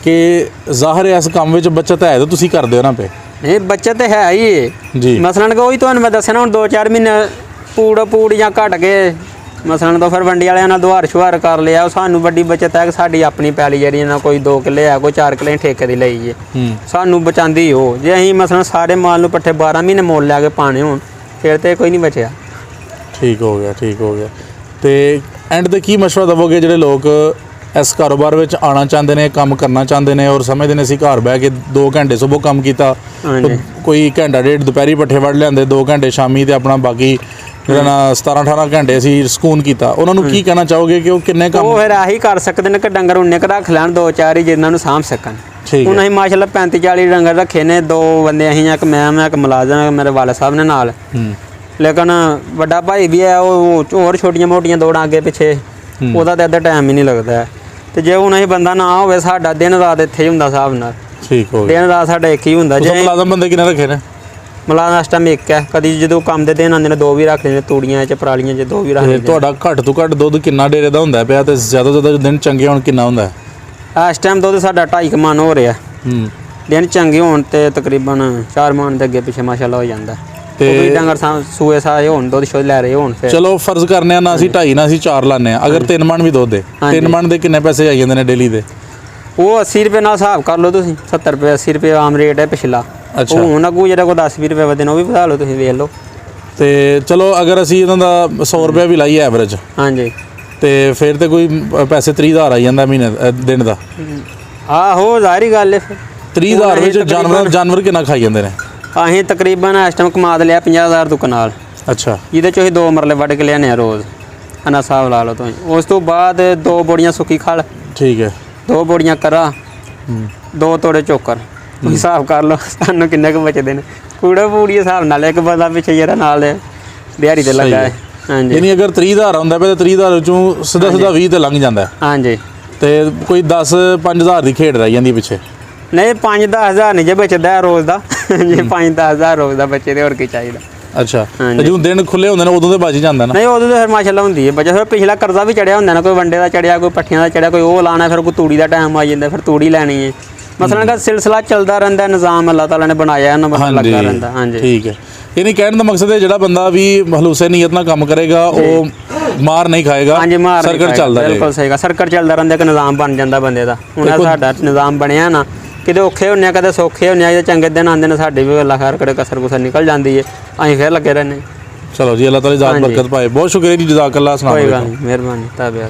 ਕਿ ਜ਼ਾਹਰ ਹੈ ਇਸ ਕੰਮ ਵਿੱਚ ਬੱਚਤ ਹੈ ਤਾਂ ਤੁਸੀਂ ਕਰਦੇ ਹੋ ਨਾ ਪਏ। ਨਹੀਂ ਬੱਚਤ ਹੈ ਹੀ ਜੀ। ਮਸਲਨ ਕਿ ਉਹੀ ਤੁਹਾਨੂੰ ਮੈਂ ਦੱਸਿਆ ਨਾ, ਹੁਣ 2-4 ਮਹੀਨੇ ਪੂੜ ਜਾਂ ਘਟ ਗਏ ਮਸਲਨ ਤੋਂ ਫਿਰ ਵੰਡੀ ਵਾਲਿਆਂ ਨਾਲ ਦੁਹਾਰ ਸ਼ੁਹਾਰ ਕਰ ਲਿਆ। ਉਹ ਸਾਨੂੰ ਵੱਡੀ ਬੱਚਤ ਹੈ ਕਿ ਸਾਡੀ ਆਪਣੀ ਪੈਲੀ ਜਿਹੜੀ ਨਾ ਕੋਈ 2 ਕਿੱਲੇ ਹੈ, ਕੋਈ 4 ਕਿੱਲੇ ਠੇਕੇ ਦੀ ਲਈ ਜੇ, ਸਾਨੂੰ ਬਚਾਉਂਦੀ ਉਹ। ਜੇ ਅਸੀਂ ਮਸਲਨ ਸਾਰੇ ਮਾਲ ਨੂੰ ਪੱਠੇ 12 ਮਹੀਨੇ ਮੁੱਲ ਲਿਆ ਕੇ ਪਾਣੇ ਹੋਣ ਫਿਰ ਤੇ ਕੋਈ ਨਹੀਂ ਬਚਿਆ। ਠੀਕ ਹੋ ਗਿਆ, ਠੀਕ ਹੋ ਗਿਆ। ਤੇ ਐਂਡ ਤੇ ਕੀ ਮਸ਼ਵਰਾ ਦੇਵੋਗੇ ਜਿਹੜੇ ਲੋਕ ਇਸ ਕਾਰੋਬਾਰ ਵਿੱਚ ਆਉਣਾ ਚਾਹੁੰਦੇ ਨੇ, ਕੰਮ ਕਰਨਾ ਚਾਹੁੰਦੇ ਨੇ ਔਰ ਸਮਝਦੇ ਨੇ ਅਸੀਂ ਘਰ ਬਹਿ ਕੇ 2 ਘੰਟੇ ਸੁਬਹ ਕੰਮ ਕੀਤਾ, ਕੋਈ ਘੰਟਾ ਡੇਢ ਦੁਪਹਿਰੀ ਪੱਠੇ ਵੱਢ ਲਿਆਂਦੇ, 2 ਘੰਟੇ ਸ਼ਾਮੀ ਤੇ ਆਪਣਾ ਬਾਕੀ ਜਿਹੜਾ ਨਾ 17-18 ਘੰਟੇ ਅਸੀਂ ਸਕੂਨ ਕੀਤਾ, ਉਹਨਾਂ ਨੂੰ ਕੀ ਕਹਿਣਾ ਚਾਹੋਗੇ ਕਿ ਉਹ ਕਿੰਨੇ ਕੰਮ? ਉਹ ਫਿਰ ਆਹੀ ਕਰ ਸਕਦੇ ਨੇ ਕਿ ਡੰਗਰ ਉਨੇ ਕੁ ਰੱਖ ਲੈਣ 2-4 ਹੀ ਜਿਨ੍ਹਾਂ ਨੂੰ ਸਾਂਭ ਸਕਣ। ਹੁਣ ਅਸੀਂ ਮਾਸ਼ਾਅੱਲਾ 35-40 ਡੰਗਰ ਰੱਖੇ ਨੇ, 2 ਬੰਦੇ ਅਸੀਂ, ਇੱਕ ਮੈਂ ਇੱਕ ਮੁਲਾਜ਼ਮ, ਮੇਰੇ ਵਾਲਾ ਸਾਹਿਬ ਨੇ ਨਾਲ। ਲੇਕਿਨ ਵੱਡਾ ਭਾਈ ਵੀ ਹੈ, ਉਹ ਹੋਰ ਛੋਟੀਆਂ ਮੋਟੀਆਂ ਦੌੜਾਂ ਅੱਗੇ ਪਿੱਛੇ, ਉਹਦਾ ਤਾਂ ਅੱਧਾ ਟਾਈਮ ਹੀ ਨਹੀਂ ਲੱਗਦਾ। ਤੇ ਜੇ ਹੁਣ ਅਸੀਂ ਬੰਦਾ ਨਾ ਹੋਵੇ, ਸਾਡਾ ਦਿਨ ਰਾਤ ਇੱਥੇ ਹੀ ਹੁੰਦਾ ਹਿਸਾਬ ਨਾਲ। ਠੀਕ ਹੋ ਗਿਆ। ਦਿਨ ਰਾਤ ਸਾਡਾ ਇੱਕ ਹੀ ਹੁੰਦਾ। ਜੇ ਮੁਲਾਜ਼ਮ ਬੰਦੇ ਕਿੰਨੇ ਰੱਖੇ ਨੇ? ਮੁਲਾਜ਼ਮ ਇਸ ਟਾਈਮ ਇੱਕ ਹੈ, ਕਦੀ ਜਦੋਂ ਕੰਮ ਦੇ ਦਿਨ ਆਉਂਦੇ ਨੇ 2 ਵੀ ਰੱਖ ਲੈਂਦੇ, ਤੂੜੀਆਂ 'ਚ ਪਰਾਲੀਆਂ 'ਚ 2 ਵੀ ਰੱਖ ਲੈਂਦੇ। ਤੁਹਾਡਾ ਘੱਟ ਤੋਂ ਘੱਟ ਦੁੱਧ ਕਿੰਨਾ ਡੇਰੇ ਦਾ ਹੁੰਦਾ ਪਿਆ ਤੇ ਜ਼ਿਆਦਾ ਤੋਂ ਜ਼ਿਆਦਾ ਦਿਨ ਚੰਗੇ ਹੋਣ ਕਿੰਨਾ ਹੁੰਦਾ? ਇਸ ਟਾਈਮ ਦੁੱਧ ਸਾਡਾ 2.5 ਮਣ ਹੋ ਰਿਹਾ। ਦਿਨ ਚੰਗੇ ਹੋਣ ਤੇ ਤਕਰੀਬਨ 4 ਮਣ ਦੇ ਅੱਗੇ ਪਿੱਛੇ ਮਾਸ਼ਾਅੱਲਾ ਹੋ ਜਾਂਦਾ। ਤੇ ਡੰਗਰ ਸੂਏ ਸਾਏ ਹੋਣ, ਦੁੱਧ ਸ਼ੁੱਧ ਲੈ ਰਹੇ ਹੋਣ। ਫਿਰ ਚਲੋ ਫਰਜ਼ ਕਰਨੇ ਆ ਨਾ ਅਸੀਂ 2.5 ਨਾ ਅਸੀਂ 4 ਲਾਉਂਦੇ ਆ, ਅਗਰ 3 ਮਣ ਵੀ ਦੁੱਧ ਦੇ 3 ਮਣ ਦੇ ਕਿੰਨੇ ਪੈਸੇ ਆਈ ਜਾਂਦੇ ਨੇ ਡੇਲੀ ਦੇ? ਉਹ 80 ਰੁਪਏ ਨਾਲ ਹਿਸਾਬ ਕਰ ਲਓ ਤੁਸੀਂ। 70 ਰੁਪਏ 80 ਰੁਪਏ ਆਮ ਰੇਟ ਹੈ ਪਿਛਲਾ। ਅੱਛਾ, ਹੁਣ ਅੱਗੂ ਜਿਹੜਾ ਕੋਈ 10-20 ਰੁਪਏ ਵਧੇ ਨੇ ਉਹ ਵੀ ਵਧਾ ਲਓ, ਤੁਸੀਂ ਵੇਖ ਲਓ। ਤੇ ਚਲੋ ਅਗਰ ਅਸੀਂ ਇਹਨਾਂ ਦਾ 100 ਰੁਪਏ ਵੀ ਲਾਈਏ ਐਵਰੇਜ, ਹਾਂਜੀ, ਤੇ ਫਿਰ ਤੇ ਕੋਈ ਪੈਸੇ 30,000 ਆ ਜਾਂਦਾ ਮਹੀਨੇ ਦਿਨ ਦਾ। ਆਹੋ ਜ਼ਾਹਿਰੀ ਗੱਲ ਹੈ। 30,000 ਵਿੱਚ ਜਾਨਵਰ ਕਿੰਨਾ ਖਾਈ ਜਾਂਦੇ ਨੇ? ਅਸੀਂ ਤਕਰੀਬਨ ਇਸ ਟਾਈਮ ਕਮਾ ਲਿਆ 50,000 ਤੋਂ ਕਨਾਲ। ਅੱਛਾ, ਜਿਹਦੇ 'ਚੋਂ ਅਸੀਂ 2 ਮਰਲੇ ਵੱਢ ਕੇ ਲਿਆਉਂਦੇ ਹਾਂ ਰੋਜ਼, ਇੰਨਾ ਹਿਸਾਬ ਲਾ ਲਓ ਤੁਸੀਂ। ਉਸ ਤੋਂ ਬਾਅਦ 2 ਬੋੜੀਆਂ ਸੁੱਕੀ ਖਲ, ਠੀਕ ਹੈ, 2 ਬੋੜੀਆਂ ਕਰਾ, 2 ਤੋੜੇ ਚੋਕਰ, ਤੁਸੀਂ ਹਿਸਾਬ ਕਰ ਲਓ ਸਾਨੂੰ ਕਿੰਨੇ ਕੁ ਬਚਦੇ ਨੇ। ਕੂੜਾ ਪੂੜੀ ਹਿਸਾਬ ਨਾਲ ਇੱਕ ਬੰਦਾ ਪਿੱਛੇ ਜਿਹੜਾ ਨਾਲ ਦਿਹਾੜੀ ਤੇ ਲੱਗਾ ਹੈ। ਹਾਂਜੀ, ਯਾਨੀ ਅਗਰ 30,000 ਆਉਂਦਾ ਪਿਆ ਤਾਂ 30,000 ਚੋਂ ਸਿੱਧਾ ਵੀਹ ਤੇ ਲੰਘ ਜਾਂਦਾ। ਹਾਂਜੀ, ਤੇ ਕੋਈ 10-5,000 ਦੀ ਖੇਡ ਰਹਿ ਜਾਂਦੀ ਪਿੱਛੇ। ਨਹੀਂ 5-10 ਹਜ਼ਾਰ ਨਹੀਂ ਜੇ ਬਚਦਾ ਰੋਜ਼ ਦਾ। ਜੇ 5-10 ਹਜ਼ਾਰ ਰੋਜ਼ ਦਾ ਬੱਚੇ ਤੇ ਹੋਰ ਕੀ ਚਾਹੀਦਾ। ਅੱਛਾ, ਤੇ ਜਦੋਂ ਦਿਨ ਖੁੱਲੇ ਹੁੰਦੇ ਨੇ ਉਦੋਂ ਤੇ ਬਚ ਹੀ ਜਾਂਦਾ ਨਾ? ਨਹੀਂ, ਉਦੋਂ ਤਾਂ ਫਿਰ ਮਾਸ਼ਾਅੱਲਾ ਹੁੰਦੀ ਹੈ ਬੱਚਾ। ਫਿਰ ਪਿਛਲਾ ਕਰਜ਼ਾ ਵੀ ਚੜਿਆ ਹੁੰਦਾ ਨਾ, ਕੋਈ ਵੰਡੇ ਦਾ ਚੜਿਆ, ਕੋਈ ਪੱਠੀਆਂ ਦਾ ਚੜਿਆ, ਕੋਈ ਉਹ ਲਾਣਾ, ਫਿਰ ਕੋਈ ਤੂੜੀ ਦਾ ਟਾਈਮ ਆ ਜਾਂਦਾ, ਫਿਰ ਤੂੜੀ ਲੈਣੀ ਹੈ। ਮਸਲਨ ਦਾ ਸਿਲਸਿਲਾ ਚੱਲਦਾ ਰਹਿੰਦਾ, ਨਿਜ਼ਾਮ ਅੱਲਾਹ ਤਾਲਾ ਨੇ ਬਣਾਇਆ, ਇਹਨਾਂ ਬੰਦਾ ਲੱਗਾ ਰਹਿੰਦਾ। ਹਾਂਜੀ, ਠੀਕ ਹੈ। ਯਾਨੀ ਕਹਿਣ ਦਾ ਮਕਸਦ ਹੈ ਜਿਹੜਾ ਬੰਦਾ ਵੀ ਖਲੂਸੇ ਨੀਅਤ ਨਾਲ ਕੰਮ ਕਰੇਗਾ ਉਹ ਮਾਰ ਨਹੀਂ ਖਾਏਗਾ। ਹਾਂਜੀ, ਮਾਰ ਸਰਕਟ ਚੱਲਦਾ ਰਹੇਗਾ। ਬਿਲਕੁਲ ਸਹੀ ਗਾ, ਸਰਕਟ ਚੱਲਦਾ ਰਹਿੰਦਾ, ਇੱਕ ਨਿਜ਼ਾਮ ਬਣ ਜਾਂਦਾ ਬੰਦੇ ਦਾ। ਹੁਣ ਸਾਡਾ ਨਿਜ਼ਾਮ ਬਣਿਆ ਨਾ, ਕਿਤੇ ਔਖੇ ਹੁੰਦੇ ਆ, ਕਦੇ ਸੌਖੇ ਹੁੰਦੇ ਆ, ਜੇ ਚੰਗੇ ਦਿਨ ਆਉਂਦੇ ਨੇ ਸਾਡੇ ਵੀ ਅੱਲਾਹ ਖੈਰ ਕਰੇ, ਕਸਰ ਕੁਸਰ ਨਿਕਲ ਜਾਂਦੀ ਹੈ, ਅਸੀਂ ਫਿਰ ਲੱਗੇ ਰਹਿੰਦੇ। ਚਲੋ ਜੀ, ਅੱਲਾਹ ਤਾਲਾ ਜ਼ਾਤ ਬਰਕਤ ਪਾਏ। ਬਹੁਤ ਸ਼ੁਕਰੀਆ ਜੀ, ਜਜ਼ਾਕ ਅੱਲਾਹ। ਕੋਈ ਗੱਲ ਨਹੀਂ, ਮਿਹਰਬਾਨੀ ਤਾਬੇ।